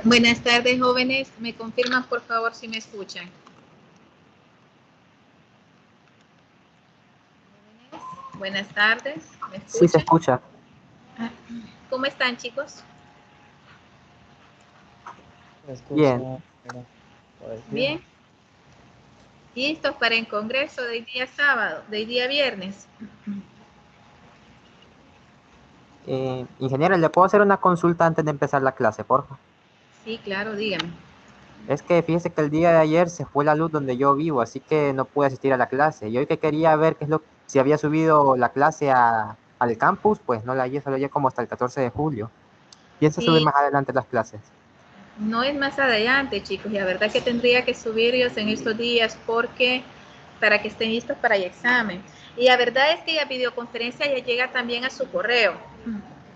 Buenas tardes, jóvenes. ¿Me confirman, por favor, si me escuchan? Buenas tardes. ¿Me escuchan? Sí, se escucha. ¿Cómo están, chicos? Bien. Bien. ¿Listos para el congreso del día sábado, del día viernes? Ingeniero, ¿le puedo hacer una consulta antes de empezar la clase, por favor? Sí, claro, dígame. Es que fíjese que el día de ayer se fue la luz donde yo vivo, así que no pude asistir a la clase. Y hoy que quería ver si había subido la clase al campus, pues no la hallé, solo llegué como hasta el 14 de julio. ¿Piensa subir Sí, más adelante las clases? no es más adelante, chicos. Y la verdad que tendría que subirlos en estos días porque para que estén listos para el examen. Y la verdad es que la videoconferencia ya llega también a su correo.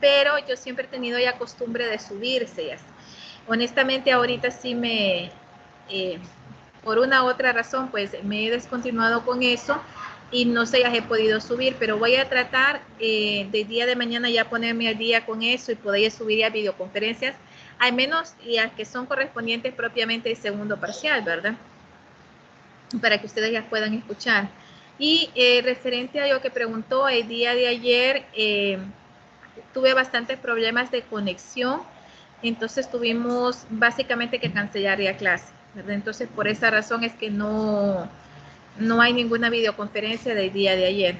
Pero yo siempre he tenido ya costumbre de subírselas. Honestamente, ahorita sí por una u otra razón, pues me he descontinuado con eso y no se las he podido subir, pero voy a tratar de día de mañana ya ponerme al día con eso y poder subir a videoconferencias, al menos las que son correspondientes propiamente al segundo parcial, ¿verdad? Para que ustedes las puedan escuchar. Y referente a lo que preguntó el día de ayer, tuve bastantes problemas de conexión, entonces tuvimos básicamente que cancelar la clase, ¿verdad? Entonces por esa razón es que no hay ninguna videoconferencia del día de ayer.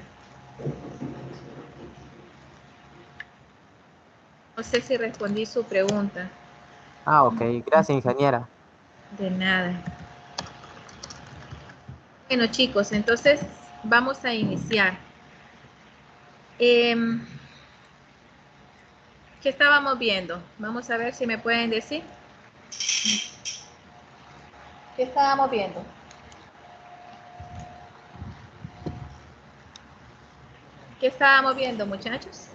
No sé si respondí su pregunta. Ah, ok. Gracias, ingeniera. De nada. Bueno, chicos, entonces vamos a iniciar. ¿Qué estábamos viendo? Vamos a ver si me pueden decir. ¿Qué estábamos viendo? ¿Qué estábamos viendo, muchachos?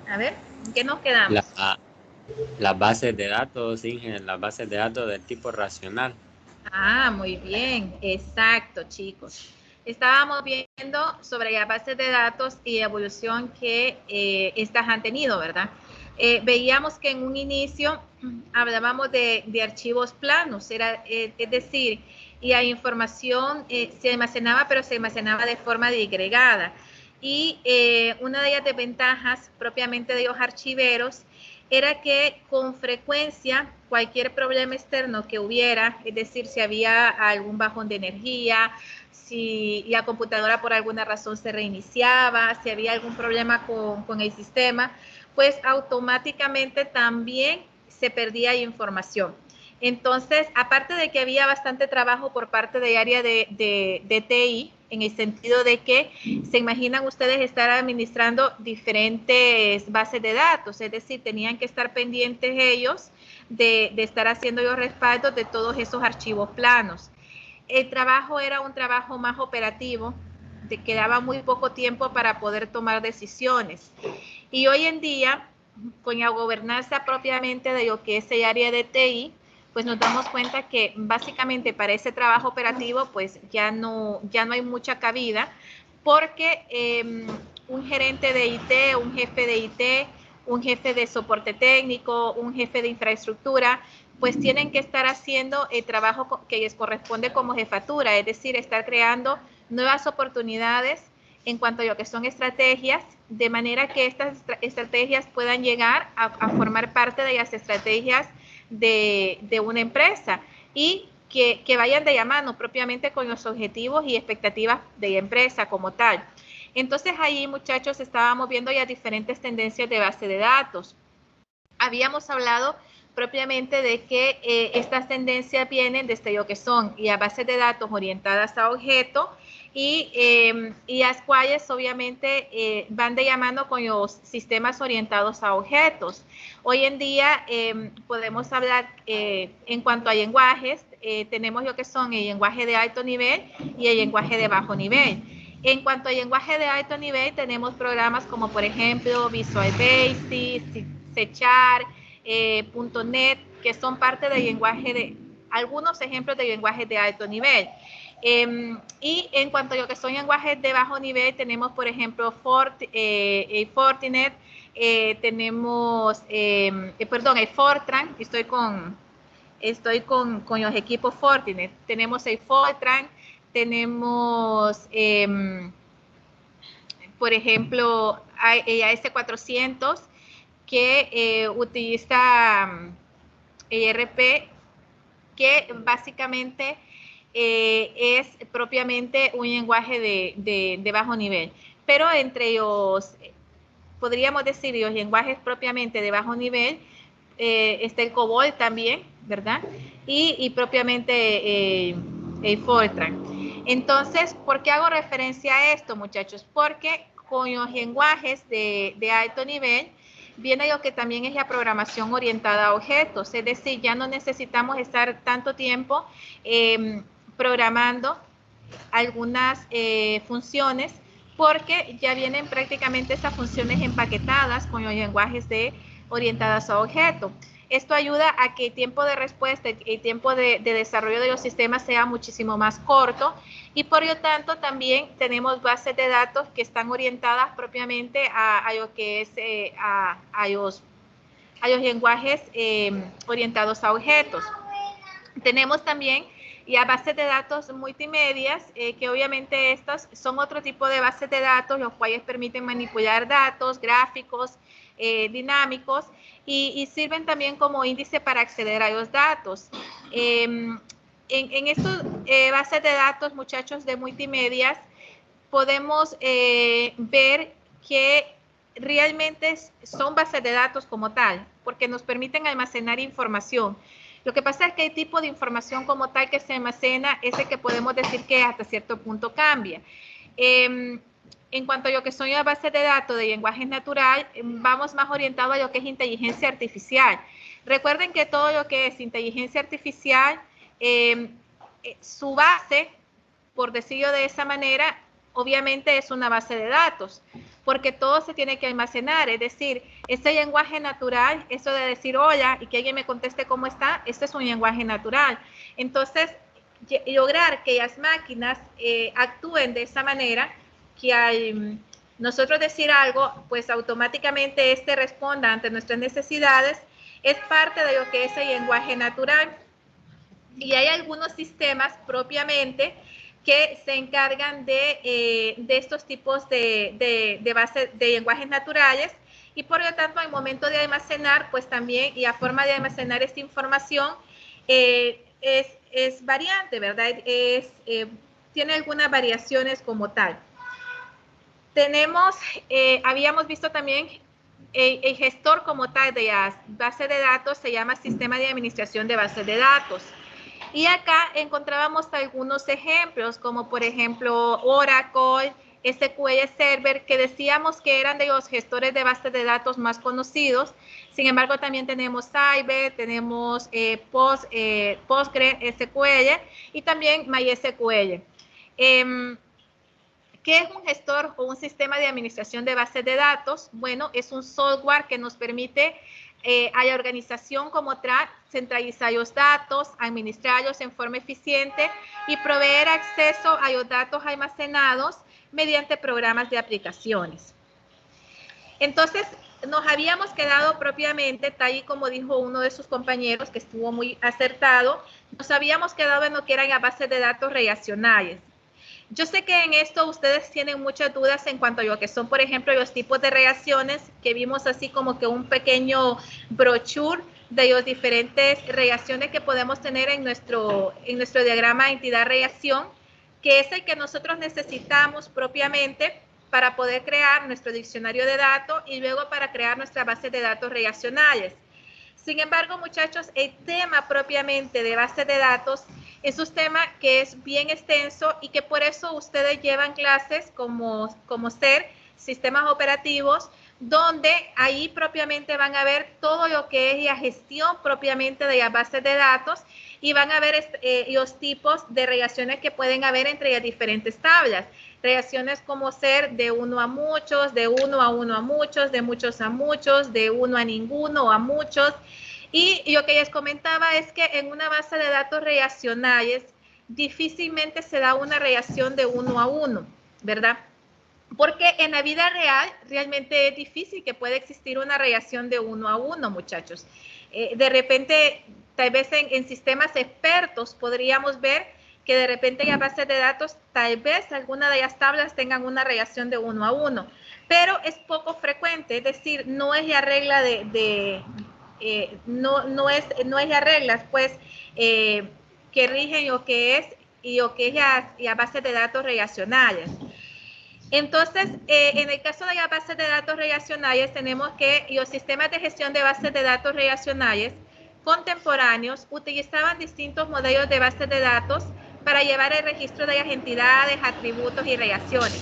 A ver, ¿en qué nos quedamos? Las bases de datos, Ingen, las bases de datos del tipo racional. Ah, muy bien, exacto, chicos. Estábamos viendo sobre las bases de datos y evolución que estas han tenido, ¿verdad? Veíamos que en un inicio hablábamos de archivos planos, es decir, y la información se almacenaba, pero se almacenaba de forma disgregada. Y una de las desventajas propiamente de los archiveros era que con frecuencia cualquier problema externo que hubiera, es decir, si había algún bajón de energía, si la computadora por alguna razón se reiniciaba, si había algún problema con el sistema, pues automáticamente también se perdía información. Entonces, aparte de que había bastante trabajo por parte del área de TI, en el sentido de que se imaginan ustedes estar administrando diferentes bases de datos, es decir, tenían que estar pendientes ellos de estar haciendo los respaldos de todos esos archivos planos. El trabajo era un trabajo más operativo, te quedaba muy poco tiempo para poder tomar decisiones. Y hoy en día, con la gobernanza propiamente de lo que es el área de TI, pues nos damos cuenta que básicamente para ese trabajo operativo pues ya no hay mucha cabida porque un gerente de IT, un jefe de IT, un jefe de soporte técnico, un jefe de infraestructura, pues tienen que estar haciendo el trabajo que les corresponde como jefatura, es decir, estar creando nuevas oportunidades en cuanto a lo que son estrategias, de manera que estas estrategias puedan llegar a formar parte de las estrategias de una empresa y que vayan de la mano propiamente con los objetivos y expectativas de la empresa como tal. Entonces ahí, muchachos, estábamos viendo ya diferentes tendencias de base de datos. Habíamos hablado propiamente de que estas tendencias vienen desde lo que son y a bases de datos orientadas a objetos y las cuales obviamente van de la mano con los sistemas orientados a objetos. Hoy en día podemos hablar en cuanto a lenguajes, tenemos lo que son el lenguaje de alto nivel y el lenguaje de bajo nivel. En cuanto al lenguaje de alto nivel, tenemos programas como por ejemplo Visual Basic, C#, .NET, que son parte del lenguaje de, algunos ejemplos de lenguajes de alto nivel. Y en cuanto a lo que son lenguajes de bajo nivel, tenemos por ejemplo Fortinet, tenemos, perdón, el Fortran, estoy con los equipos Fortinet, tenemos el Fortran, tenemos, por ejemplo, el AS400 que utiliza ERP, que básicamente es propiamente un lenguaje de bajo nivel. Pero entre los, podríamos decir, los lenguajes propiamente de bajo nivel, está el COBOL también, ¿verdad? Y propiamente el Fortran. Entonces, ¿por qué hago referencia a esto, muchachos? Porque con los lenguajes de alto nivel viene lo que también es la programación orientada a objetos, es decir, ya no necesitamos estar tanto tiempo programando algunas funciones, porque ya vienen prácticamente esas funciones empaquetadas con los lenguajes orientadas a objetos. Esto ayuda a que el tiempo de respuesta, el tiempo de desarrollo de los sistemas sea muchísimo más corto, y por lo tanto también tenemos bases de datos que están orientadas propiamente a lo que es a los lenguajes orientados a objetos. Tenemos también ya bases de datos multimedias, que obviamente estas son otro tipo de bases de datos, los cuales permiten manipular datos, gráficos, dinámicos, y sirven también como índice para acceder a los datos. En estos bases de datos, muchachos, de multimedias, podemos ver que realmente son bases de datos como tal, porque nos permiten almacenar información. Lo que pasa es que el tipo de información como tal que se almacena es el que podemos decir que hasta cierto punto cambia. En cuanto a lo que son las bases de datos de lenguaje natural, vamos más orientados a lo que es inteligencia artificial. Recuerden que todo lo que es inteligencia artificial, su base, por decirlo de esa manera, obviamente es una base de datos, porque todo se tiene que almacenar, es decir, ese lenguaje natural, eso de decir hola y que alguien me conteste cómo está, este es un lenguaje natural. Entonces, lograr que las máquinas actúen de esa manera, que al nosotros decir algo, pues automáticamente este responda ante nuestras necesidades, es parte de lo que es el lenguaje natural. Y hay algunos sistemas propiamente que se encargan de estos tipos de bases de lenguajes naturales, y por lo tanto al momento de almacenar, pues también, y la forma de almacenar esta información es variante, ¿verdad? Tiene algunas variaciones como tal. Tenemos, habíamos visto también el gestor como tal de las bases de datos, se llama Sistema de Administración de Bases de Datos. Y acá encontrábamos algunos ejemplos, como por ejemplo Oracle, SQL Server, que decíamos que eran de los gestores de bases de datos más conocidos. Sin embargo, también tenemos Sybase, tenemos PostgreSQL y también MySQL. ¿Qué es un gestor o un sistema de administración de bases de datos? Bueno, es un software que nos permite a la organización como tal centralizar los datos, administrarlos en forma eficiente y proveer acceso a los datos almacenados mediante programas de aplicaciones. Entonces, nos habíamos quedado propiamente, tal y como dijo uno de sus compañeros, que estuvo muy acertado, nos habíamos quedado en lo que eran las bases de datos relacionales. Yo sé que en esto ustedes tienen muchas dudas en cuanto a lo que son, por ejemplo, los tipos de relaciones, que vimos así como que un pequeño brochure de las diferentes relaciones que podemos tener en nuestro diagrama entidad-relación, que es el que nosotros necesitamos propiamente para poder crear nuestro diccionario de datos y luego para crear nuestra base de datos relacionales. Sin embargo, muchachos, el tema propiamente de base de datos es un tema que es bien extenso y que por eso ustedes llevan clases como SER, sistemas operativos, donde ahí propiamente van a ver todo lo que es la gestión propiamente de las bases de datos, y van a ver los tipos de relaciones que pueden haber entre las diferentes tablas. Relaciones como ser de uno a muchos, de uno a uno a muchos, de muchos a muchos, de uno a ninguno o a muchos. Y lo que les comentaba es que en una base de datos relacionales difícilmente se da una relación de uno a uno, ¿verdad? Porque en la vida real realmente es difícil que pueda existir una relación de 1 a 1, muchachos. De repente, tal vez en sistemas expertos podríamos ver que de repente en bases de datos, tal vez alguna de las tablas tengan una relación de 1 a 1, pero es poco frecuente, es decir, no es la regla no es la regla, pues, que rigen lo que es las bases de datos relacionales. Entonces, en el caso de las bases de datos relacionales, tenemos que los sistemas de gestión de bases de datos relacionales contemporáneos utilizaban distintos modelos de bases de datos para llevar el registro de las entidades, atributos y relaciones.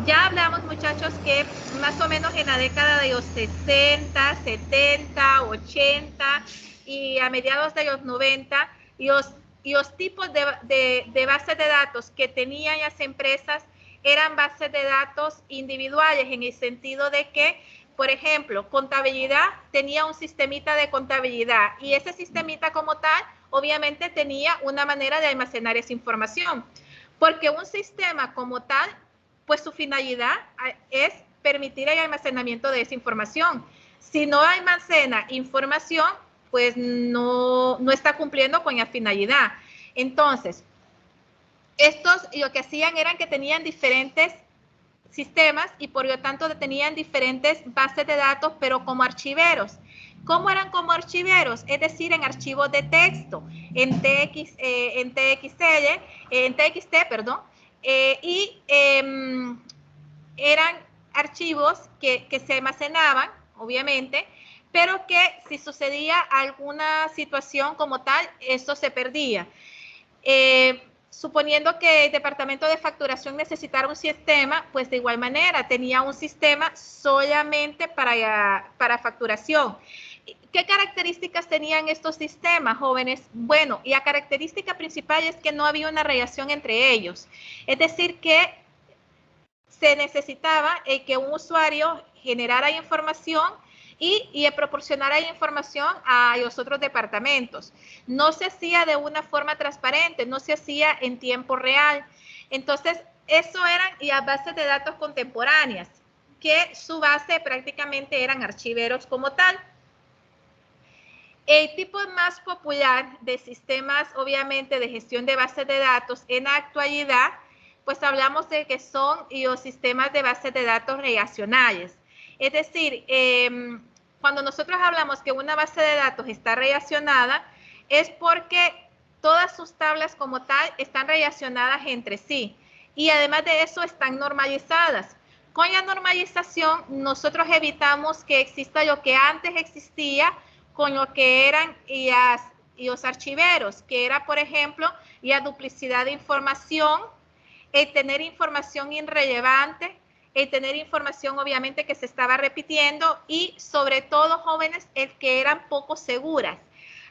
Ya hablamos, muchachos, que más o menos en la década de los 60, 70, 80 y a mediados de los 90, los tipos de bases de datos que tenían las empresas eran bases de datos individuales, en el sentido de que, por ejemplo, contabilidad tenía un sistemita de contabilidad y ese sistemita como tal, obviamente tenía una manera de almacenar esa información, porque un sistema como tal, pues su finalidad es permitir el almacenamiento de esa información. Si no almacena información, pues no está cumpliendo con la finalidad. Entonces, estos lo que hacían eran que tenían diferentes sistemas y por lo tanto tenían diferentes bases de datos, pero como archiveros. ¿Cómo eran como archiveros? Es decir, en archivos de texto, en TXT, perdón, eran archivos que se almacenaban, obviamente, pero que si sucedía alguna situación como tal, eso se perdía. Suponiendo que el departamento de facturación necesitara un sistema, pues de igual manera tenía un sistema solamente para facturación. ¿Qué características tenían estos sistemas, jóvenes? Bueno, y la característica principal es que no había una relación entre ellos. Es decir, que se necesitaba que un usuario generara información y proporcionara información a los otros departamentos. No se hacía de una forma transparente, no se hacía en tiempo real. Entonces, eso eran las bases de datos contemporáneas, que su base prácticamente eran archiveros como tal. El tipo más popular de sistemas, obviamente, de gestión de bases de datos en la actualidad, pues hablamos de que son los sistemas de bases de datos relacionales. Es decir, cuando nosotros hablamos que una base de datos está relacionada, es porque todas sus tablas como tal están relacionadas entre sí. Y además de eso, están normalizadas. Con la normalización, nosotros evitamos que exista lo que antes existía con lo que eran los archiveros, que era, por ejemplo, la duplicidad de información, el tener información irrelevante, el tener información obviamente que se estaba repitiendo y sobre todo, jóvenes, el que eran poco seguras.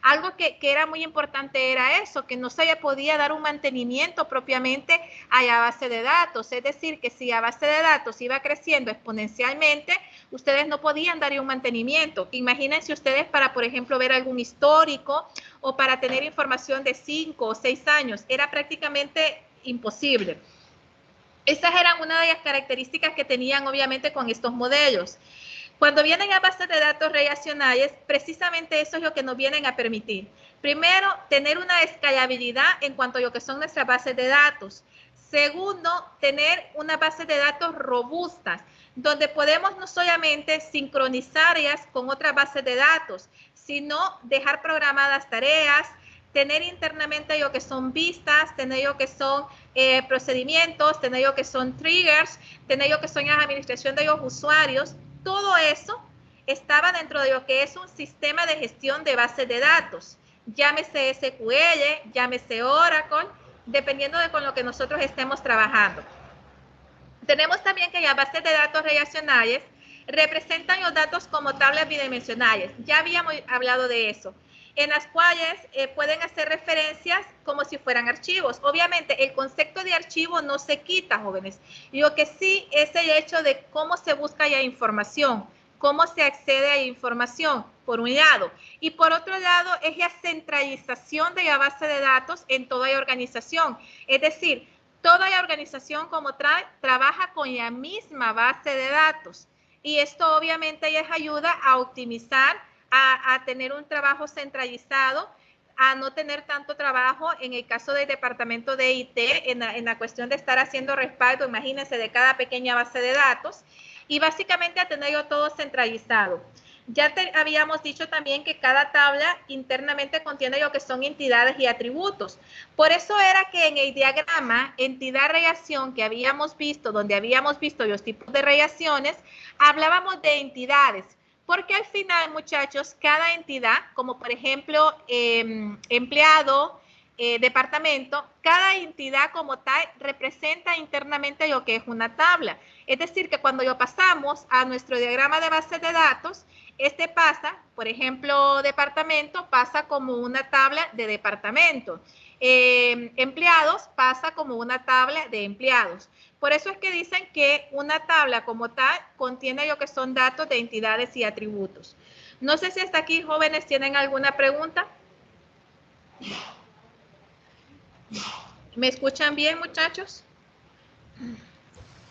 Algo que era muy importante era eso, que no se le podía dar un mantenimiento propiamente a la base de datos. Es decir, que si la base de datos iba creciendo exponencialmente, ustedes no podían darle un mantenimiento. Imagínense ustedes para, por ejemplo, ver algún histórico o para tener información de 5 o 6 años. Era prácticamente imposible. Esas eran una de las características que tenían obviamente con estos modelos. Cuando vienen a bases de datos relacionales, precisamente eso es lo que nos vienen a permitir. Primero, tener una escalabilidad en cuanto a lo que son nuestras bases de datos. Segundo, tener una base de datos robustas, donde podemos no solamente sincronizarlas con otras bases de datos, sino dejar programadas tareas, tener internamente lo que son vistas, tener lo que son procedimientos, tener lo que son triggers, tener lo que son la administración de los usuarios. Todo eso estaba dentro de lo que es un sistema de gestión de bases de datos. Llámese SQL, llámese Oracle, dependiendo de con lo que nosotros estemos trabajando. Tenemos también que las bases de datos relacionales representan los datos como tablas bidimensionales. Ya habíamos hablado de eso, en las cuales pueden hacer referencias como si fueran archivos. Obviamente, el concepto de archivo no se quita, jóvenes. Lo que sí es el hecho de cómo se busca la información, cómo se accede a la información, por un lado. Y por otro lado, es la centralización de la base de datos en toda la organización. Es decir, Toda la organización como trabaja con la misma base de datos y esto obviamente les ayuda a optimizar, a tener un trabajo centralizado, a no tener tanto trabajo en el caso del departamento de IT, en la cuestión de estar haciendo respaldo, imagínense, de cada pequeña base de datos y básicamente a tenerlo todo centralizado. Ya habíamos dicho también que cada tabla internamente contiene lo que son entidades y atributos. Por eso era que en el diagrama entidad-relación que habíamos visto, donde habíamos visto los tipos de relaciones, hablábamos de entidades. Porque al final, muchachos, cada entidad, como por ejemplo empleado, departamento, cada entidad como tal representa internamente lo que es una tabla. Es decir, que cuando lo pasamos a nuestro diagrama de base de datos, este pasa, por ejemplo, departamento pasa como una tabla de departamento. Empleados pasa como una tabla de empleados. Por eso es que dicen que una tabla como tal contiene lo que son datos de entidades y atributos. No sé si hasta aquí, jóvenes, tienen alguna pregunta. ¿Me escuchan bien, muchachos?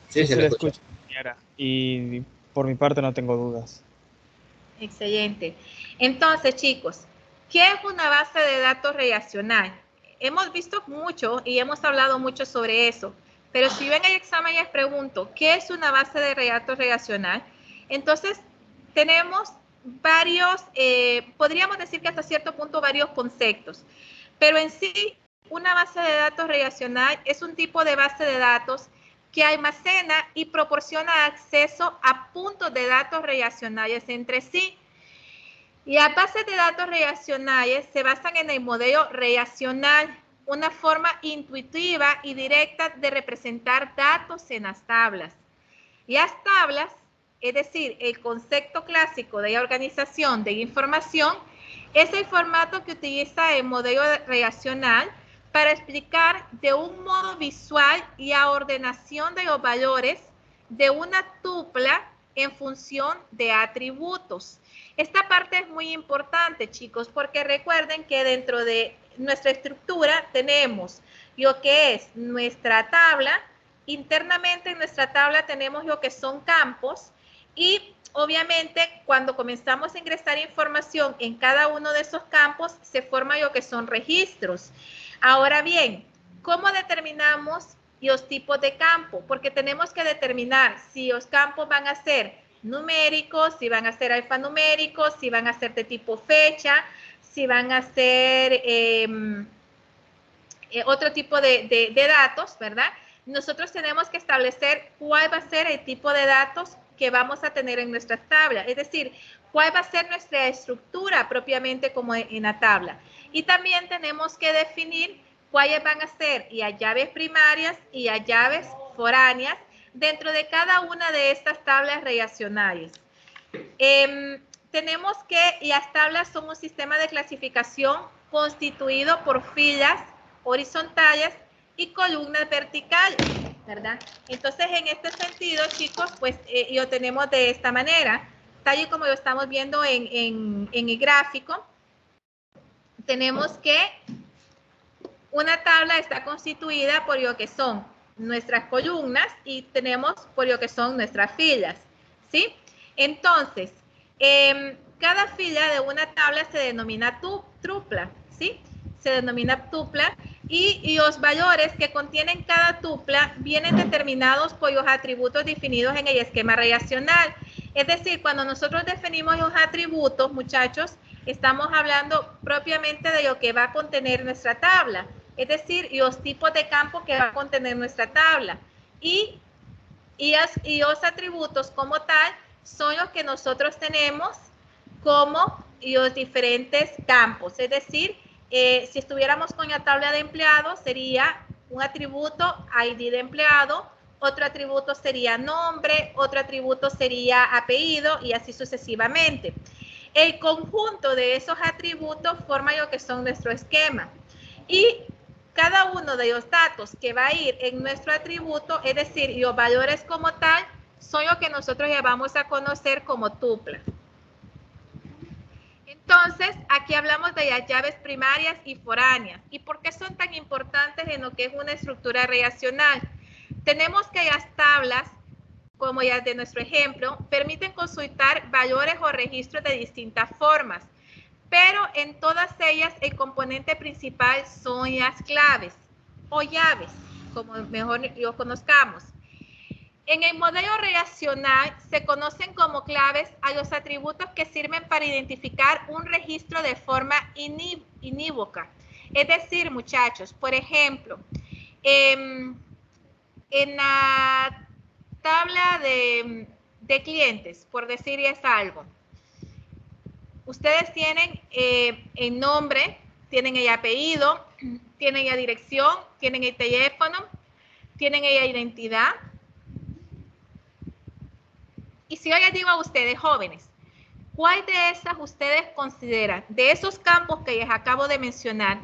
Sí, se le escucha, señora. Y por mi parte no tengo dudas. Excelente. Entonces, chicos, ¿qué es una base de datos relacional? Hemos visto mucho y hemos hablado mucho sobre eso, pero si ven el examen y les pregunto, ¿qué es una base de datos relacional? Entonces, tenemos varios, podríamos decir que hasta cierto punto varios conceptos, pero en sí, una base de datos relacional es un tipo de base de datos que almacena y proporciona acceso a puntos de datos relacionales entre sí. Y las bases de datos relacionales se basan en el modelo relacional, una forma intuitiva y directa de representar datos en las tablas. Las tablas, es decir, el concepto clásico de la organización de la información, es el formato que utiliza el modelo relacional para explicar de un modo visual la ordenación de los valores de una tupla en función de atributos. Esta parte es muy importante, chicos, porque recuerden que dentro de nuestra estructura tenemos lo que es nuestra tabla. Internamente en nuestra tabla tenemos lo que son campos y obviamente cuando comenzamos a ingresar información en cada uno de esos campos se forma lo que son registros. Ahora bien, ¿cómo determinamos los tipos de campo? Porque tenemos que determinar si los campos van a ser numéricos, si van a ser alfanuméricos, si van a ser de tipo fecha, si van a ser otro tipo de datos, ¿verdad? Nosotros tenemos que establecer cuál va a ser el tipo de datos que vamos a tener en nuestras tablas, es decir, cuál va a ser nuestra estructura propiamente como en la tabla. Y también tenemos que definir cuáles van a ser las llaves primarias y las llaves foráneas dentro de cada una de estas tablas relacionales. Tenemos que las tablas son un sistema de clasificación constituido por filas horizontales y columnas verticales, ¿verdad? Entonces, en este sentido, chicos, pues lo tenemos de esta manera, tal y como lo estamos viendo en el gráfico. Tenemos que una tabla está constituida por lo que son nuestras columnas y tenemos por lo que son nuestras filas, ¿sí? Entonces, cada fila de una tabla se denomina tupla, ¿sí? Se denomina tupla y los valores que contienen cada tupla vienen determinados por los atributos definidos en el esquema relacional. Es decir, cuando nosotros definimos los atributos, muchachos, estamos hablando propiamente de lo que va a contener nuestra tabla. Es decir, los tipos de campo que va a contener nuestra tabla. Y los atributos como tal son los que nosotros tenemos como los diferentes campos. Es decir, si estuviéramos con la tabla de empleados, sería un atributo ID de empleado, otro atributo sería nombre, otro atributo sería apellido y así sucesivamente. El conjunto de esos atributos forma lo que son nuestro esquema. Y cada uno de los datos que va a ir en nuestro atributo, es decir, los valores como tal, son lo que nosotros ya vamos a conocer como tupla. Entonces, Entonces, aquí hablamos de las llaves primarias y foráneas. ¿Y por qué son tan importantes en lo que es una estructura relacional? Tenemos que las tablas, como ya de nuestro ejemplo, permiten consultar valores o registros de distintas formas, pero en todas ellas el componente principal son las claves o llaves, como mejor lo conozcamos. En el modelo relacional se conocen como claves a los atributos que sirven para identificar un registro de forma inívoca. Es decir, muchachos, por ejemplo, en la tabla de clientes, por decirles algo, ustedes tienen el nombre, tienen el apellido, tienen la dirección, tienen el teléfono, tienen la identidad. Y si yo les digo a ustedes, jóvenes, ¿cuál de esas ustedes consideran, de esos campos que les acabo de mencionar,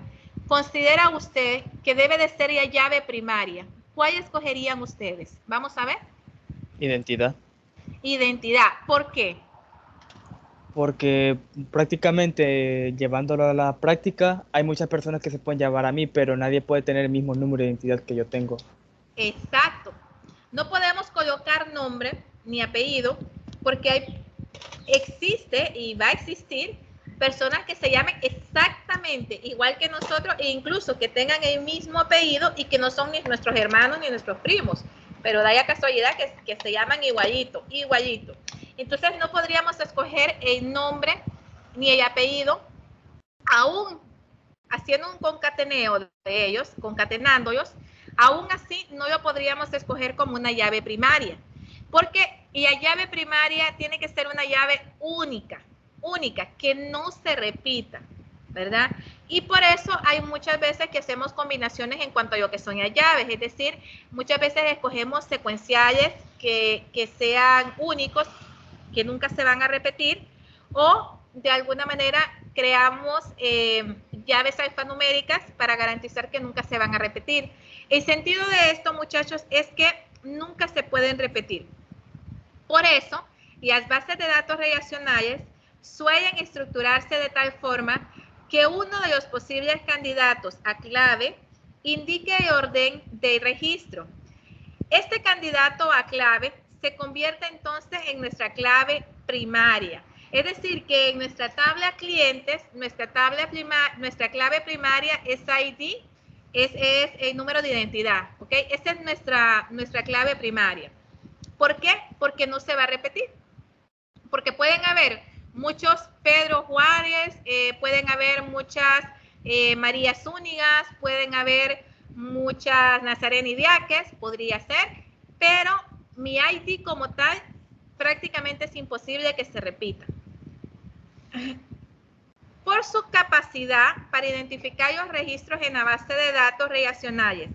considera usted que debe de ser la llave primaria? ¿Cuál escogerían ustedes? Vamos a ver. Identidad. Identidad. ¿Por qué? Porque prácticamente llevándolo a la práctica, hay muchas personas que se pueden llamar a mí, pero nadie puede tener el mismo número de identidad que yo tengo. Exacto. No podemos colocar nombre ni apellido porque existe y va a existir personas que se llamen exactamente igual que nosotros e incluso que tengan el mismo apellido y que no son ni nuestros hermanos ni nuestros primos, pero da la casualidad que se llaman igualito, igualito. Entonces no podríamos escoger el nombre ni el apellido, aún haciendo un concateneo de ellos, concatenándolos, aún así no lo podríamos escoger como una llave primaria, porque la llave primaria tiene que ser una llave única, que no se repita, ¿verdad? Y por eso hay muchas veces que hacemos combinaciones en cuanto a lo que son las llaves, es decir, muchas veces escogemos secuenciales que sean únicos, que nunca se van a repetir, o de alguna manera creamos llaves alfanuméricas para garantizar que nunca se van a repetir. El sentido de esto, muchachos, es que nunca se pueden repetir. Por eso, las bases de datos relacionales suelen estructurarse de tal forma que uno de los posibles candidatos a clave indique el orden de registro. Este candidato a clave se convierte entonces en nuestra clave primaria. Es decir, que en nuestra tabla clientes, nuestra clave primaria es ID, es el número de identidad, ¿ok? Esa es nuestra clave primaria. ¿Por qué? Porque no se va a repetir. Porque pueden haber muchos Pedro Juárez, pueden haber muchas María Zúñigas, pueden haber muchas Nazarena Diáquez, podría ser, pero mi ID como tal prácticamente es imposible que se repita. Por su capacidad para identificar los registros en la base de datos relacionales,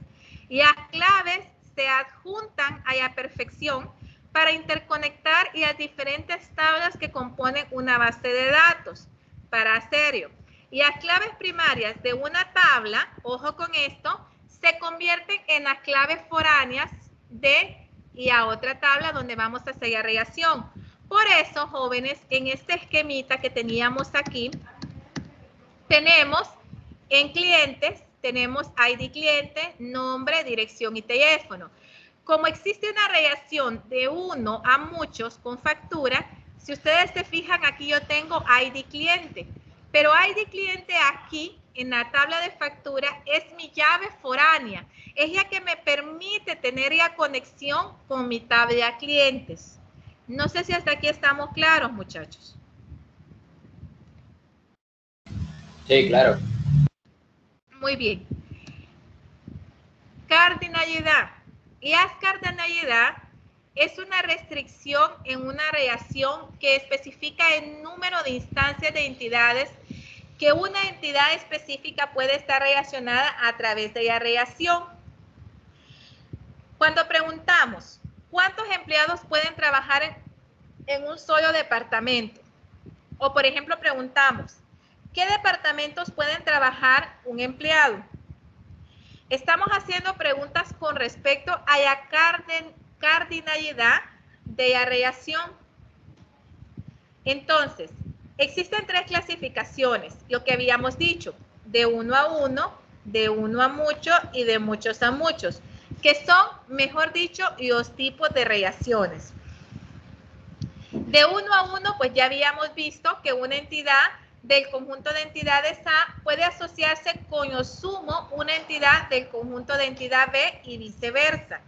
las claves se adjuntan a la perfección para interconectar las diferentes tablas que componen una base de datos. Para hacerlo, las claves primarias de una tabla, ojo con esto, se convierten en las claves foráneas de la otra tabla donde vamos a hacer la relación. Por eso, jóvenes, en este esquemita que teníamos aquí, tenemos en clientes, tenemos ID cliente, nombre, dirección y teléfono. Como existe una relación de uno a muchos con factura, si ustedes se fijan, aquí yo tengo ID cliente, pero ID cliente aquí en la tabla de factura es mi llave foránea, es la que me permite tener la conexión con mi tabla clientes. No sé si hasta aquí estamos claros, muchachos. Sí, claro. Muy bien. Cardinalidad. La cardinalidad es una restricción en una relación que especifica el número de instancias de entidades que una entidad específica puede estar relacionada a través de la relación. Cuando preguntamos, ¿cuántos empleados pueden trabajar en un solo departamento? O por ejemplo preguntamos, ¿qué departamentos pueden trabajar un empleado? Estamos haciendo preguntas con respecto a la cardinalidad de la relación. Entonces, Existen tres clasificaciones, lo que habíamos dicho, de uno a uno, de uno a mucho y de muchos a muchos, que son, mejor dicho, los tipos de relaciones. De uno a uno, pues ya habíamos visto que una entidad del conjunto de entidades A puede asociarse con lo sumo una entidad del conjunto de entidad B y viceversa.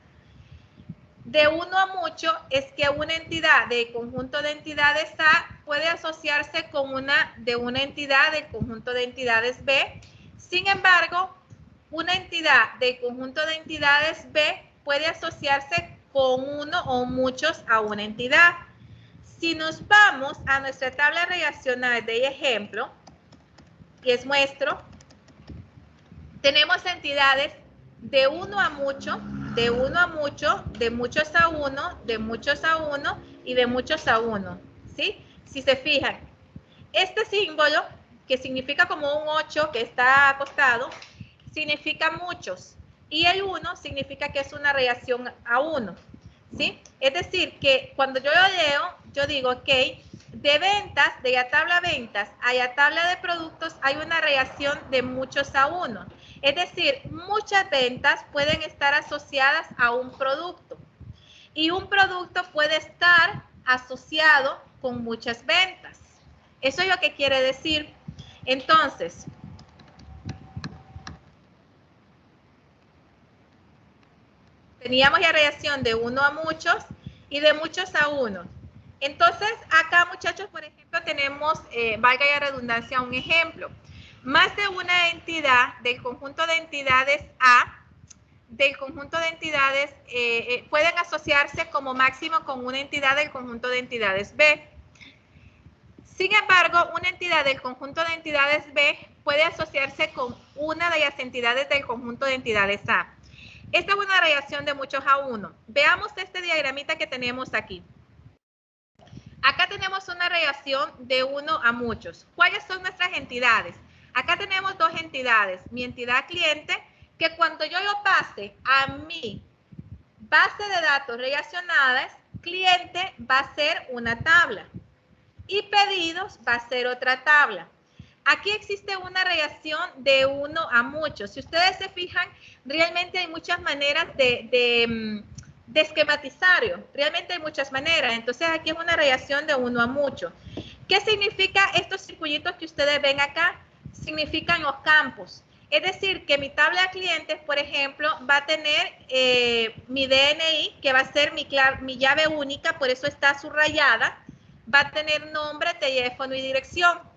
De uno a mucho es que una entidad del conjunto de entidades A puede asociarse con una entidad del conjunto de entidades B. Sin embargo, una entidad del conjunto de entidades B puede asociarse con uno o muchos a una entidad. Si nos vamos a nuestra tabla relacional de ejemplo, que es nuestro, tenemos entidades de uno a mucho, de uno a mucho, de muchos a uno, de muchos a uno y de muchos a uno, ¿sí? Si se fijan, este símbolo, que significa como un 8 que está acostado, significa muchos. Y el 1 significa que es una relación a 1, ¿sí? Es decir, que cuando yo lo leo, yo digo, ok, de ventas, de la tabla ventas a la tabla de productos hay una relación de muchos a 1. Es decir, muchas ventas pueden estar asociadas a un producto. Y un producto puede estar asociado con muchas ventas. Eso es lo que quiere decir. Entonces, teníamos la relación de uno a muchos y de muchos a uno. Entonces, acá, muchachos, por ejemplo, tenemos, valga la redundancia, un ejemplo. Más de una entidad del conjunto de entidades A, del conjunto de entidades, pueden asociarse como máximo con una entidad del conjunto de entidades B. Sin embargo, una entidad del conjunto de entidades B puede asociarse con una de las entidades del conjunto de entidades A. Esta es una relación de muchos a uno. Veamos este diagramita que tenemos aquí. Acá tenemos una relación de uno a muchos. ¿Cuáles son nuestras entidades? Acá tenemos dos entidades. Mi entidad cliente, que cuando yo lo pase a mi base de datos relacionadas, cliente va a ser una tabla y pedidos va a ser otra tabla. Aquí existe una relación de uno a muchos. Si ustedes se fijan, realmente hay muchas maneras de esquematizarlo. Realmente hay muchas maneras. Entonces aquí es una relación de uno a mucho. ¿Qué significa estos circulitos que ustedes ven acá? Significan los campos. Es decir, que mi tabla de clientes, por ejemplo, va a tener mi DNI, que va a ser mi llave única, por eso está subrayada. Va a tener nombre, teléfono y dirección.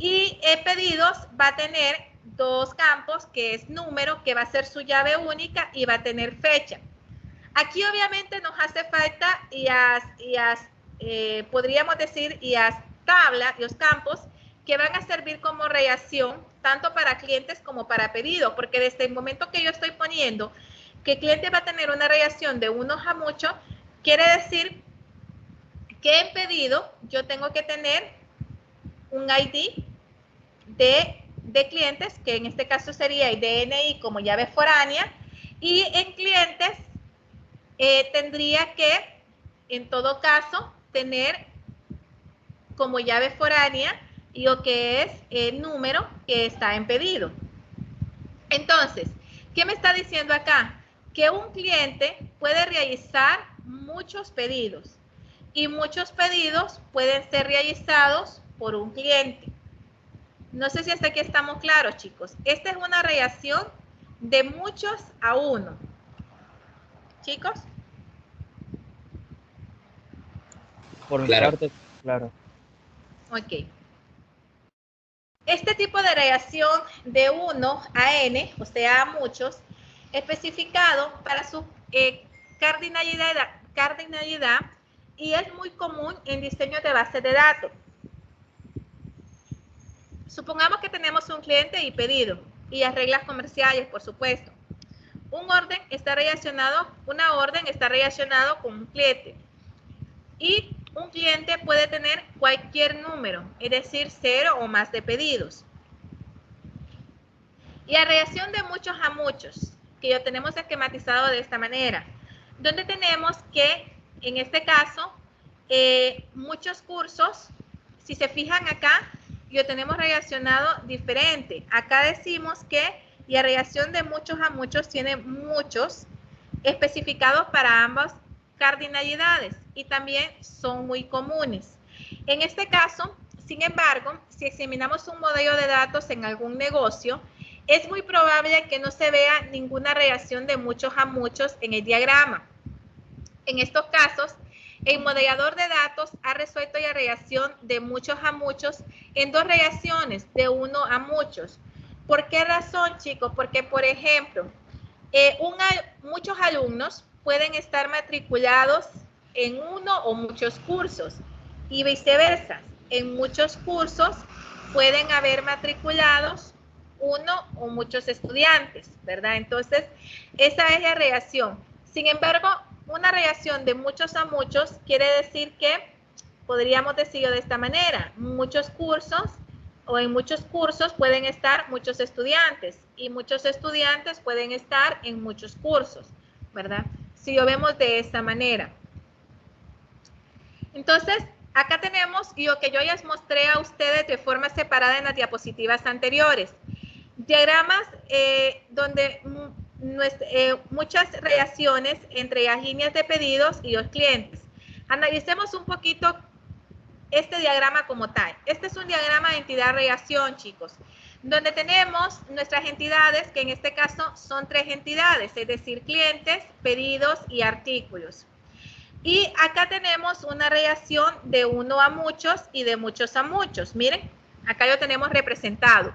Y pedidos va a tener dos campos, que es número, que va a ser su llave única, y va a tener fecha. Aquí obviamente nos hace falta podríamos decir, las tablas, los campos, que van a servir como relación, tanto para clientes como para pedidos, porque desde el momento que yo estoy poniendo que el cliente va a tener una relación de unos a muchos, quiere decir que en pedido yo tengo que tener un ID de clientes, que en este caso sería el DNI como llave foránea, y en clientes tendría que, en todo caso, tener como llave foránea y lo que es el número que está en pedido. Entonces, ¿qué me está diciendo acá? Que un cliente puede realizar muchos pedidos y muchos pedidos pueden ser realizados por un cliente. No sé si hasta aquí estamos claros, chicos. Esta es una relación de muchos a uno. ¿Chicos? Por mi Claro. parte, claro. Ok. Este tipo de relación de 1 a n, o sea, a muchos, especificado para su cardinalidad y es muy común en diseño de bases de datos. Supongamos que tenemos un cliente y pedido y las reglas comerciales, por supuesto. Una orden está relacionado con un cliente. Y un cliente puede tener cualquier número, es decir, 0 o más de pedidos. Y la relación de muchos a muchos, que lo tenemos esquematizado de esta manera, donde tenemos que, en este caso, muchos cursos si se fijan acá, lo tenemos relacionado diferente. Acá decimos que la relación de muchos a muchos tiene muchos especificados para ambas cardinalidades y también son muy comunes. En este caso, sin embargo, si examinamos un modelo de datos en algún negocio, es muy probable que no se vea ninguna relación de muchos a muchos en el diagrama. En estos casos, el modelador de datos ha resuelto la relación de muchos a muchos en dos relaciones, de uno a muchos. ¿Por qué razón, chicos? Porque, por ejemplo, muchos alumnos pueden estar matriculados en uno o muchos cursos y viceversa. En muchos cursos pueden haber matriculados uno o muchos estudiantes, ¿verdad? Entonces, esa es la relación. Sin embargo, una relación de muchos a muchos quiere decir que, podríamos decirlo de esta manera, muchos cursos o en muchos cursos pueden estar muchos estudiantes y muchos estudiantes pueden estar en muchos cursos, ¿verdad? Si lo vemos de esta manera. Entonces, acá tenemos lo que yo ya les mostré a ustedes de forma separada en las diapositivas anteriores. Diagramas donde muchas relaciones entre las líneas de pedidos y los clientes. Analicemos un poquito este diagrama como tal. Este es un diagrama de entidad-relación, chicos, donde tenemos nuestras entidades, que en este caso son tres entidades, es decir, clientes, pedidos y artículos. Y acá tenemos una relación de uno a muchos y de muchos a muchos. Miren, acá lo tenemos representado.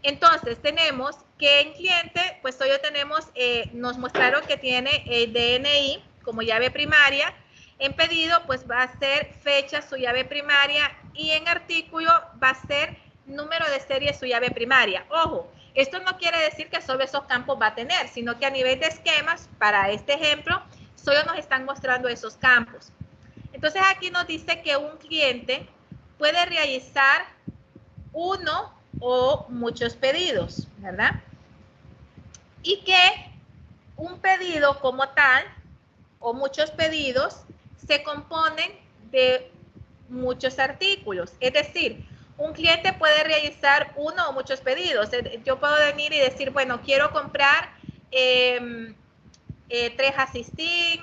Entonces, tenemos que en cliente, pues hoy tenemos, nos mostraron que tiene el DNI como llave primaria. En pedido, pues va a ser fecha su llave primaria y en artículo va a ser número de serie su llave primaria. Ojo, esto no quiere decir que solo esos campos va a tener, sino que a nivel de esquemas, para este ejemplo, solo nos están mostrando esos campos. Entonces, aquí nos dice que un cliente puede realizar uno o muchos pedidos, ¿verdad? Y que un pedido como tal o muchos pedidos se componen de muchos artículos. Es decir, un cliente puede realizar uno o muchos pedidos. Yo puedo venir y decir, bueno, quiero comprar 3 asistín,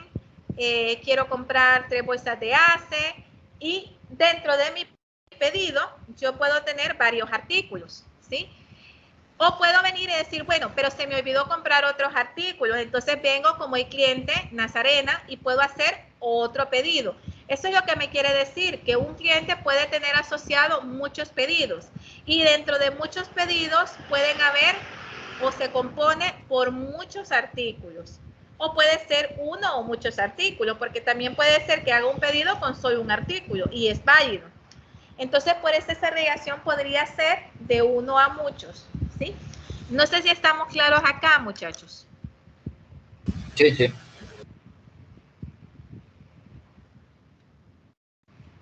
quiero comprar 3 bolsas de ACE y dentro de mi pedido yo puedo tener varios artículos, ¿sí? O puedo venir y decir, bueno, pero se me olvidó comprar otros artículos, entonces vengo como el cliente Nazarena y puedo hacer otro pedido. Eso es lo que me quiere decir, que un cliente puede tener asociado muchos pedidos y dentro de muchos pedidos pueden haber o se compone por muchos artículos. O puede ser uno o muchos artículos, porque también puede ser que haga un pedido con solo un artículo y es válido. Entonces, por eso esa relación podría ser de uno a muchos, ¿sí? No sé si estamos claros acá, muchachos. Sí, sí.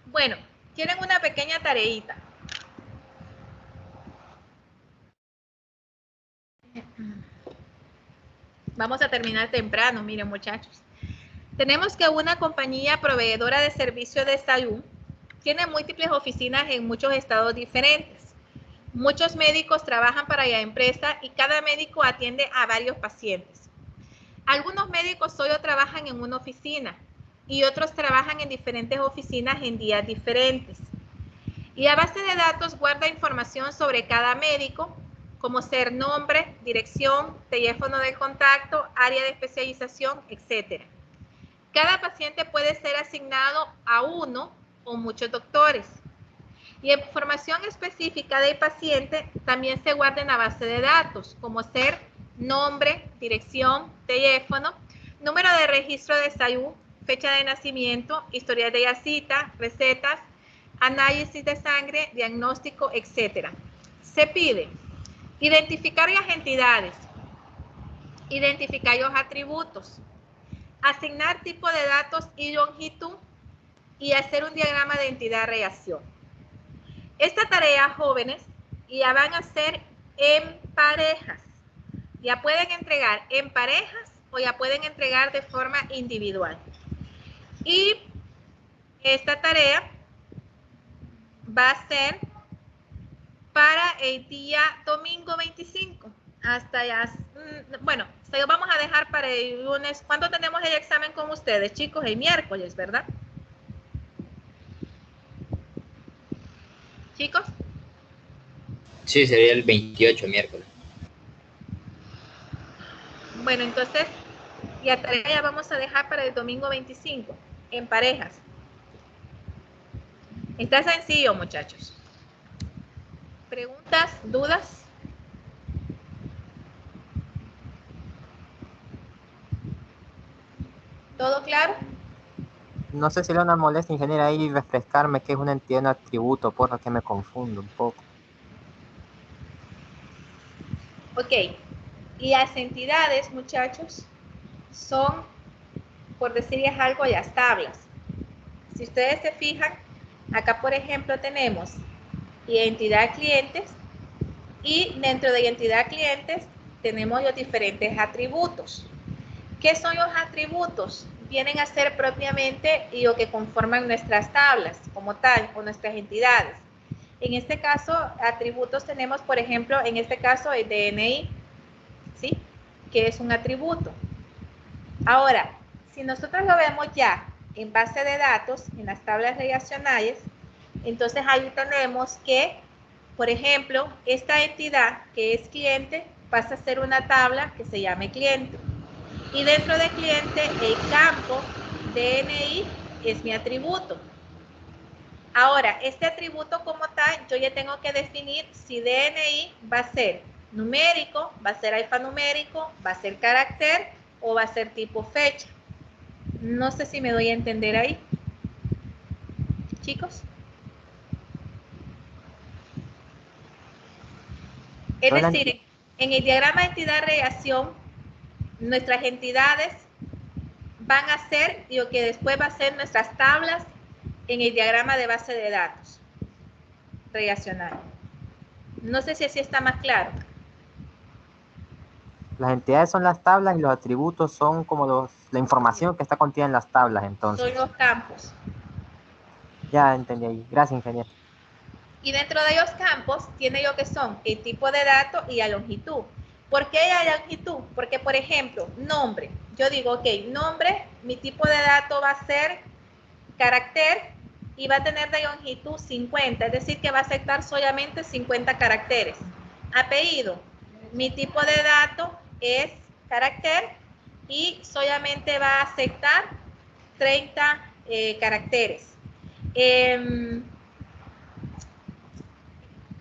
Bueno, tienen una pequeña tareita. Vamos a terminar temprano, miren, muchachos. Tenemos que una compañía proveedora de servicios de salud tiene múltiples oficinas en muchos estados diferentes. Muchos médicos trabajan para la empresa y cada médico atiende a varios pacientes. Algunos médicos solo trabajan en una oficina y otros trabajan en diferentes oficinas en días diferentes. Y la base de datos guarda información sobre cada médico, como ser nombre, dirección, teléfono de contacto, área de especialización, etc. Cada paciente puede ser asignado a uno o muchos doctores. Y información específica del paciente también se guarda en la base de datos, como ser nombre, dirección, teléfono, número de registro de salud, fecha de nacimiento, historial de la cita, recetas, análisis de sangre, diagnóstico, etc. Se pide identificar las entidades, identificar los atributos, asignar tipo de datos y longitud y hacer un diagrama de entidad-relación. Esta tarea, jóvenes, la van a hacer en parejas. Ya pueden entregar en parejas o ya pueden entregar de forma individual. Y esta tarea va a ser para el día domingo 25. Hasta ya, bueno, se lo vamos a dejar para el lunes. ¿Cuándo tenemos el examen con ustedes, chicos? El miércoles, ¿verdad? Chicos. Sí, sería el 28 miércoles. Bueno, entonces, la tarea ya vamos a dejar para el domingo 25, en parejas. Está sencillo, muchachos. ¿Preguntas? ¿Dudas? ¿Todo claro? No sé si le una molestia, ingeniera, ahí refrescarme qué es una entidad, un atributo, porfa, que me confundo un poco. Ok. Y las entidades, muchachos, son, por decirles algo, las tablas. Si ustedes se fijan, acá, por ejemplo, tenemos identidad clientes y dentro de identidad clientes tenemos los diferentes atributos. ¿Qué son los atributos? Vienen a ser propiamente lo que conforman nuestras tablas como tal, o nuestras entidades. En este caso, atributos tenemos, por ejemplo, en este caso el DNI, ¿sí? Que es un atributo. Ahora, si nosotros lo vemos ya en base de datos, en las tablas relacionales, entonces ahí tenemos que, por ejemplo, esta entidad que es cliente pasa a ser una tabla que se llame cliente. Y dentro de cliente, el campo DNI es mi atributo. Ahora, este atributo como tal, yo ya tengo que definir si DNI va a ser numérico, va a ser alfanumérico, va a ser carácter o va a ser tipo fecha. No sé si me doy a entender ahí. Chicos. Es decir, en el diagrama de entidad-relación, nuestras entidades van a ser lo que después va a ser nuestras tablas en el diagrama de base de datos relacional. No sé si así está más claro. Las entidades son las tablas y los atributos son como la información que está contenida en las tablas, entonces. Son los campos. Ya entendí ahí. Gracias, ingeniero. Y dentro de los campos tiene lo que son el tipo de dato y la longitud. ¿Por qué la longitud? Porque, por ejemplo, nombre. Yo digo, ok, nombre, mi tipo de dato va a ser carácter y va a tener de longitud 50, es decir, que va a aceptar solamente 50 caracteres. Apellido, mi tipo de dato es carácter y solamente va a aceptar 30 caracteres.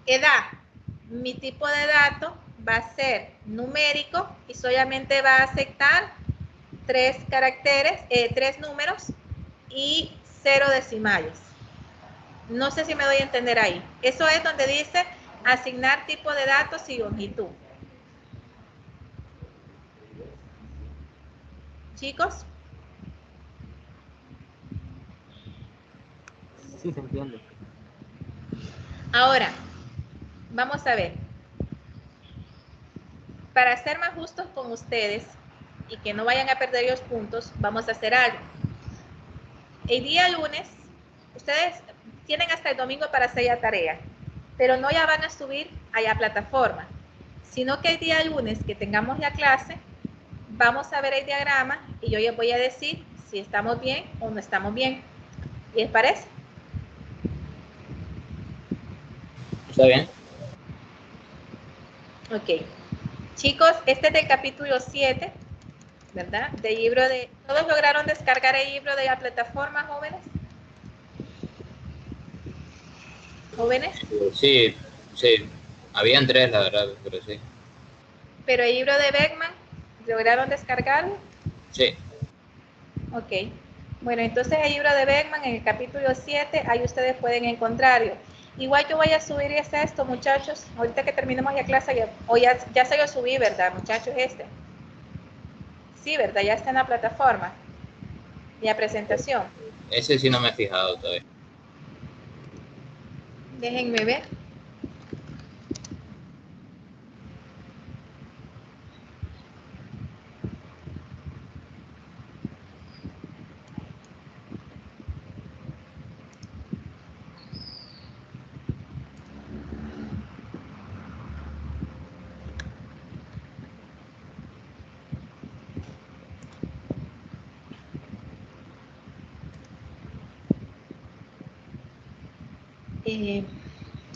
Edad, mi tipo de dato va a ser numérico y solamente va a aceptar 3 caracteres, 3 números y 0 decimales. No sé si me doy a entender ahí. Eso es donde dice asignar tipo de datos y longitud. Chicos, Sí, se entiende. ahora vamos a ver. Para ser más justos con ustedes y que no vayan a perder los puntos, vamos a hacer algo. El día lunes, ustedes tienen hasta el domingo para hacer la tarea, pero no ya van a subir a la plataforma, sino que el día lunes que tengamos la clase, vamos a ver el diagrama y yo les voy a decir si estamos bien o no estamos bien. ¿Les parece? ¿Está bien? Ok. Chicos, este es del capítulo 7, ¿verdad? Del libro de... ¿Todos lograron descargar el libro de la plataforma, jóvenes? ¿Jóvenes? Sí, sí. Habían tres, la verdad, pero sí. Pero el libro de Beckman, ¿lograron descargarlo? Sí. Ok. Bueno, entonces el libro de Beckman en el capítulo 7, ahí ustedes pueden encontrarlo. Igual yo voy a subir esto, muchachos. Ahorita que terminemos la clase, ya se lo subí, ¿verdad, muchachos? Sí, ¿verdad? Ya está en la plataforma. La presentación. Ese sí no me he fijado todavía. Déjenme ver. Eh,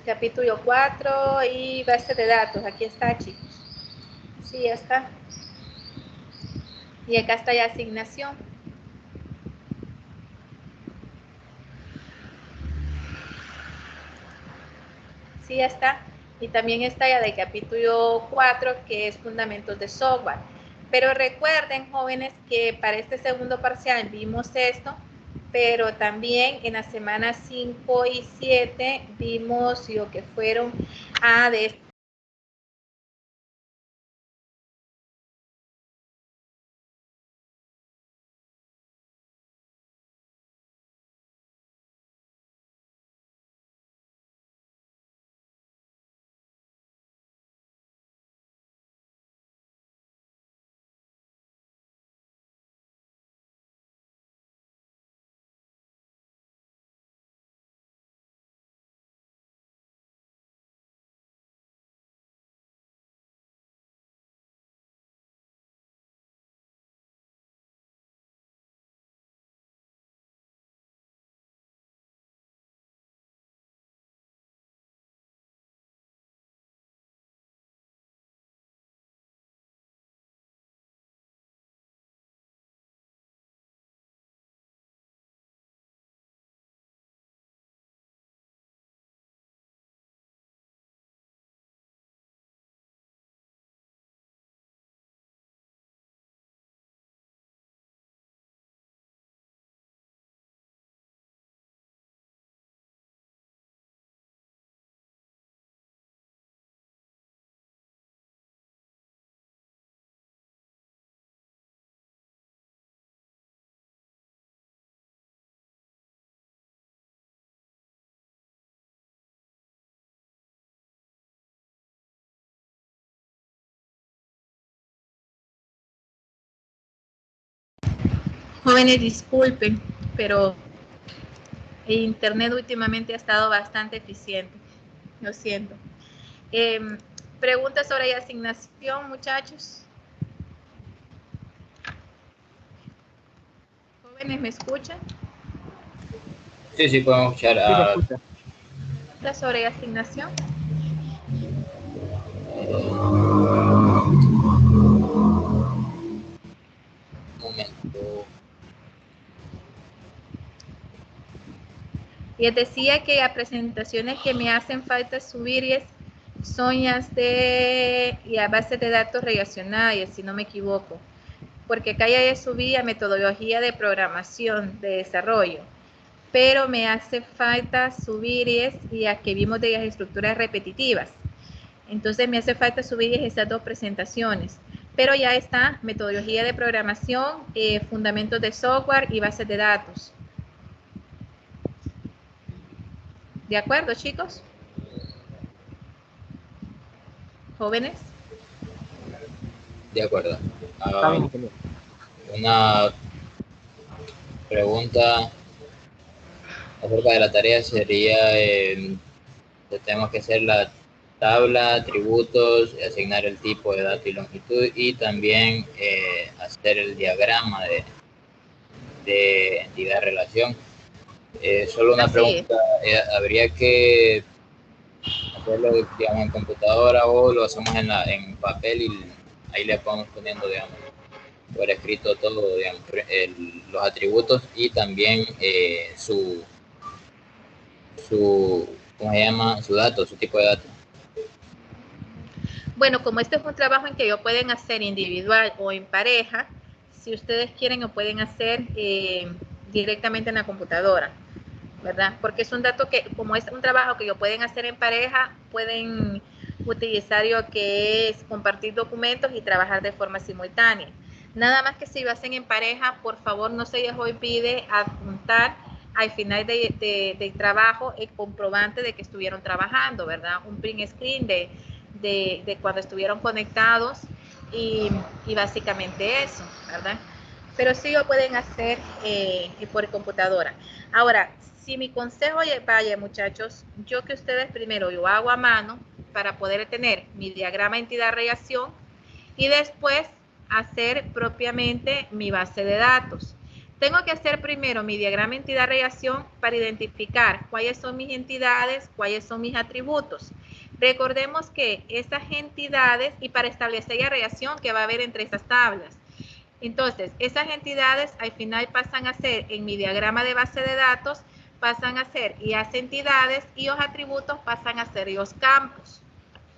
capítulo 4 y base de datos. Aquí está, chicos. Sí, ya está. Y acá está la asignación. Sí, ya está. Y también está ya del capítulo 4, que es fundamentos de software. Pero recuerden, jóvenes, que para este segundo parcial vimos esto, pero también en las semanas 5 y 7 vimos lo que fueron de jóvenes, disculpen, pero el internet últimamente ha estado bastante eficiente. Lo siento. Preguntas sobre la asignación, muchachos. Jóvenes, ¿me escuchan? Sí, sí, podemos escuchar Sí, se escucha. Preguntas sobre la asignación. un momento. Les decía que las presentaciones que me hacen falta subir son las de la base de datos relacionales, si no me equivoco, porque acá ya subí a metodología de programación, de desarrollo, pero me hace falta subir y a que vimos de las estructuras repetitivas. Entonces me hace falta subir estas dos presentaciones, pero ya está metodología de programación, fundamentos de software y bases de datos. ¿De acuerdo, chicos? Jóvenes. De acuerdo. Está bien, ingeniero. Una pregunta acerca de la tarea sería, tenemos que hacer la tabla, atributos, asignar el tipo de dato y longitud y también hacer el diagrama de entidad-relación. Solo una pregunta, ¿habría que hacerlo, digamos, en computadora o lo hacemos en papel y ahí le vamos poniendo, digamos, por escrito todo, digamos, los atributos y también ¿cómo se llama? Su dato, su tipo de dato? Bueno, como este es un trabajo en que lo pueden hacer individual o en pareja, si ustedes quieren lo pueden hacer directamente en la computadora, ¿verdad? Porque es un dato que, como es un trabajo que lo pueden hacer en pareja, pueden utilizar lo que es compartir documentos y trabajar de forma simultánea. Nada más que si lo hacen en pareja, por favor no se les olvide adjuntar al final del trabajo el comprobante de que estuvieron trabajando, ¿verdad? Un print screen de cuando estuvieron conectados y básicamente eso, ¿verdad? Pero sí lo pueden hacer por computadora. Ahora, si mi consejo vaya, muchachos, yo que ustedes primero lo hago a mano para poder tener mi diagrama entidad-relación y después hacer propiamente mi base de datos. Tengo que hacer primero mi diagrama entidad-reacción para identificar cuáles son mis entidades, cuáles son mis atributos. Recordemos que estas entidades, y para establecer la relación que va a haber entre esas tablas. Entonces, esas entidades al final pasan a ser, en mi diagrama de base de datos, pasan a ser las entidades y los atributos pasan a ser los campos.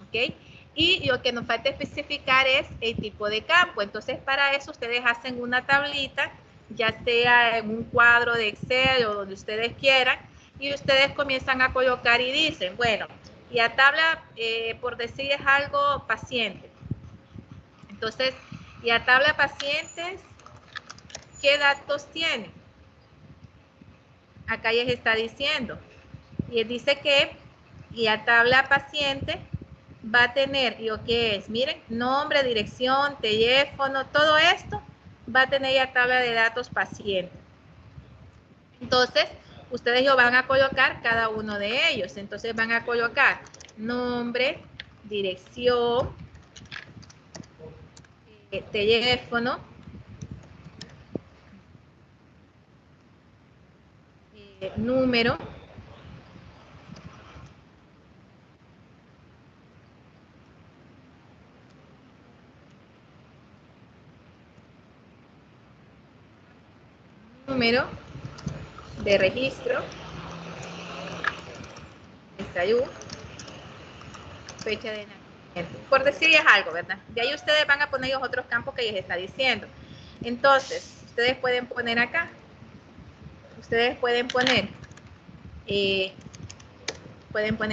¿Ok? Y lo que nos falta especificar es el tipo de campo. Entonces, para eso ustedes hacen una tablita, ya sea en un cuadro de Excel o donde ustedes quieran, y ustedes comienzan a colocar y dicen, bueno, y la tabla, por decir es algo, paciente. Entonces, y la tabla pacientes, ¿qué datos tiene? Acá ya les está diciendo. Y él dice que y la tabla paciente va a tener lo que es, miren, nombre, dirección, teléfono, todo esto va a tener la tabla de datos paciente. Entonces, ustedes lo van a colocar cada uno de ellos. Entonces van a colocar nombre, dirección, teléfono, número, de registro, salud, fecha de nacimiento. Por decirles algo, ¿verdad? De ahí ustedes van a poner los otros campos que les está diciendo. Entonces, ustedes pueden poner acá. Ustedes pueden poner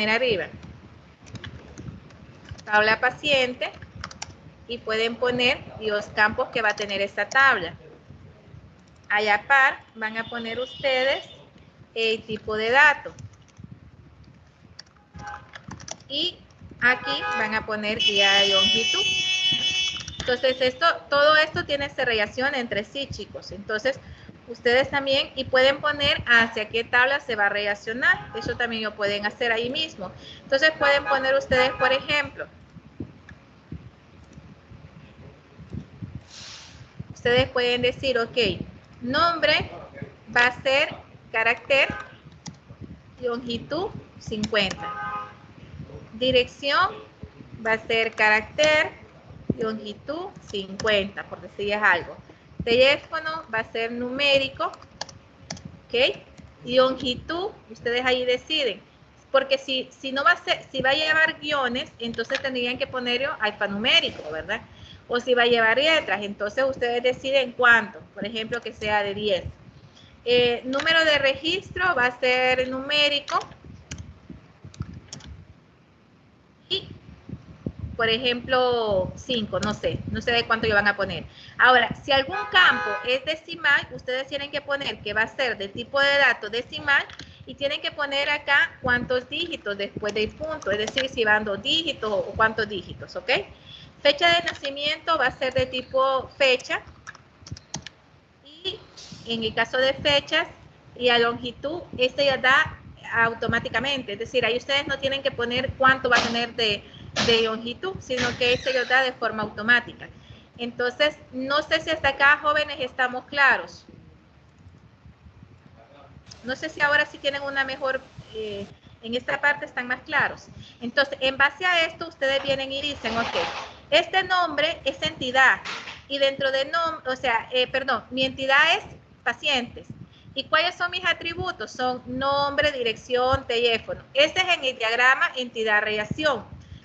arriba tabla paciente y pueden poner los campos que va a tener esta tabla. A la par van a poner ustedes el tipo de dato. Y aquí van a poner guía de longitud. Entonces, todo esto tiene esta relación entre sí, chicos. Entonces, ustedes también, y pueden poner hacia qué tabla se va a relacionar. Eso también lo pueden hacer ahí mismo. Entonces, pueden poner ustedes, por ejemplo, ustedes pueden decir, ok, nombre va a ser carácter, longitud 50. Dirección va a ser carácter, longitud 50, por decirles algo. Teléfono va a ser numérico, ¿ok? Longitud, ustedes ahí deciden. Porque si no va a ser, si va a llevar guiones, entonces tendrían que ponerlo alfanumérico, ¿verdad? O si va a llevar letras, entonces ustedes deciden cuánto, por ejemplo, que sea de 10. Número de registro va a ser numérico. Y, por ejemplo, 5, no sé de cuánto le van a poner. Ahora, si algún campo es decimal, ustedes tienen que poner que va a ser de tipo de datos decimal y tienen que poner acá cuántos dígitos después del punto, es decir, si van 2 dígitos o cuántos dígitos, ¿ok? Fecha de nacimiento va a ser de tipo fecha y en el caso de fechas y a longitud, este ya da automáticamente, es decir, ahí ustedes no tienen que poner cuánto va a tener de longitud, sino que este lo da de forma automática. Entonces, no sé si hasta acá, jóvenes, estamos claros. No sé si ahora sí tienen una mejor, en esta parte están más claros. Entonces, en base a esto, ustedes vienen y dicen, ok, este nombre es entidad, y dentro de nombre, o sea, mi entidad es pacientes. ¿Y cuáles son mis atributos? Son nombre, dirección, teléfono. Este es en el diagrama entidad-relación.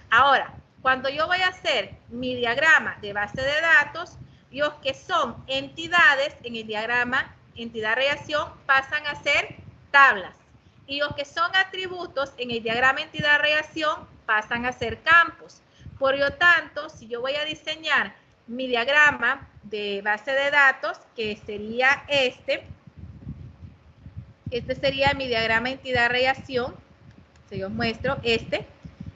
Ahora, cuando yo voy a hacer mi diagrama de base de datos, los que son entidades en el diagrama entidad-relación pasan a ser tablas. Y los que son atributos en el diagrama entidad-relación pasan a ser campos. Por lo tanto, si yo voy a diseñar mi diagrama de base de datos, que sería este sería mi diagrama entidad-relación, se los muestro, este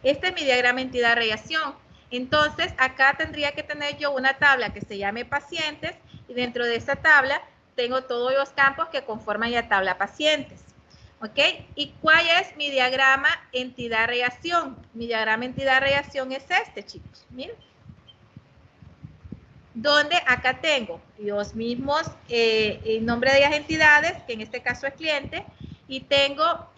es mi diagrama entidad-relación. Entonces, acá tendría que tener yo una tabla que se llame pacientes, y dentro de esa tabla tengo todos los campos que conforman la tabla pacientes. ¿Ok? ¿Y cuál es mi diagrama entidad-relación? Mi diagrama entidad-relación es este, chicos. Miren. donde acá tengo los mismos el nombre de las entidades, que en este caso es cliente, y tengo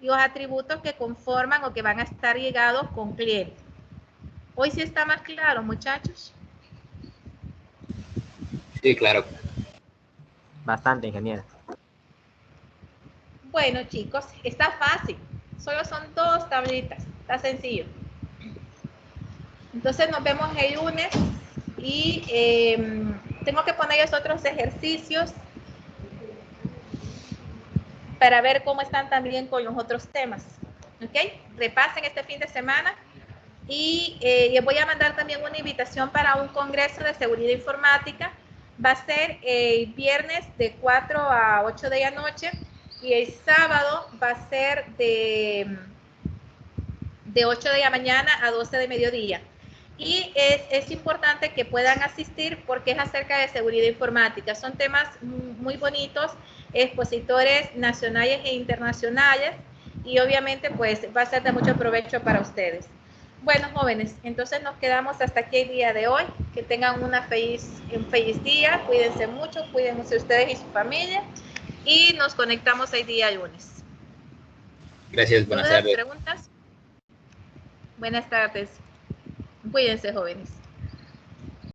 los atributos que conforman o que van a estar ligados con cliente. Hoy sí está más claro, muchachos. Sí, claro. Bastante, ingeniera. Bueno, chicos, está fácil. Solo son 2 tablitas. Está sencillo. Entonces nos vemos el lunes y tengo que ponerles otros ejercicios para ver cómo están también con los otros temas. ¿Ok? Repasen este fin de semana y les voy a mandar también una invitación para un congreso de seguridad informática. Va a ser el viernes de 4 a 8 de la noche y el sábado va a ser de 8 de la mañana a 12 de mediodía. Y es importante que puedan asistir porque es acerca de seguridad informática. Son temas muy bonitos, expositores nacionales e internacionales y obviamente pues va a ser de mucho provecho para ustedes. Bueno, jóvenes, entonces nos quedamos hasta aquí el día de hoy. Que tengan un feliz día, cuídense mucho, cuídense ustedes y su familia y nos conectamos el día lunes. Gracias, buenas ¿Dudas, tardes. preguntas? Buenas tardes. Cuídense, jóvenes.